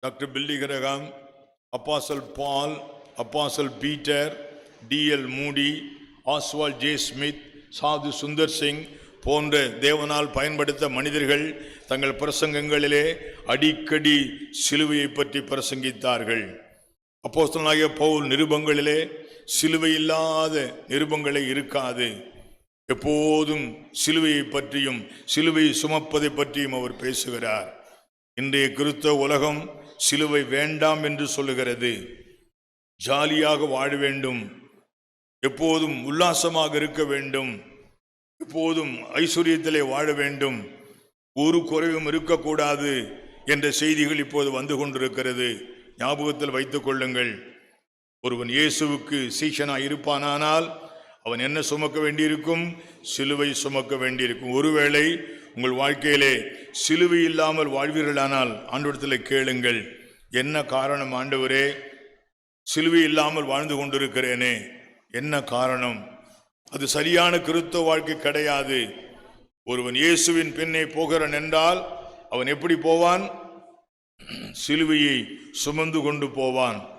Dr. Billy Graham, Apostle Paul, Apostle Peter, D.L. Moody, Oswald J. Smith, சாது சுந்தர் சிங் போன்ற தேவனால் பயன்படுத்த மனிதர்கள் தங்கள் பிரசங்கங்களிலே அடிக்கடி சிலுவையை பற்றி பிரசங்கித்தார்கள். அப்போஸ்தலனாகிய பவுல் நிருபங்களிலே சிலுவை இல்லாத நிருபங்களே இருக்காது. எப்போதும் சிலுவையை பற்றியும் சிலுவை சுமப்பதை பற்றியும் அவர் பேசுகிறார். இன்றைய கிறிஸ்தவ உலகம் சிலுவை வேண்டாம் என்று சொல்லுகிறது. ஜாலியாக வாழ வேண்டும், எப்போதும் உல்லாசமாக இருக்க வேண்டும், எப்போதும் ஐஸ்வர்யத்திலே வாழ வேண்டும், ஒரு குறைவும் இருக்கக்கூடாது என்ற செய்திகள் இப்போது வந்து கொண்டிருக்கிறது. ஞாபகத்தில் வைத்துக் கொள்ளுங்கள், ஒருவன் இயேசுவுக்கு சீஷனாய் இருப்பானானால் அவன் என்ன சுமக்க வேண்டியிருக்கும்? சிலுவை சுமக்க வேண்டியிருக்கும். ஒருவேளை உங்கள் வாழ்க்கையிலே சிலுவை இல்லாமல் வாழ்வீர்களானால் ஆண்டவரிடத்தில் கேளுங்கள், என்ன காரணம் ஆண்டவரே, சிலுவை இல்லாமல் வாழ்ந்து கொண்டிருக்கிறேனே, என்ன காரணம்? அது சரியான கிறிஸ்தவ வாழ்க்கை கிடையாது. ஒருவன் இயேசுவின் பின்னே போகிறான் என்றால் அவன் எப்படி போவான்? சிலுவையை சுமந்து கொண்டு போவான்.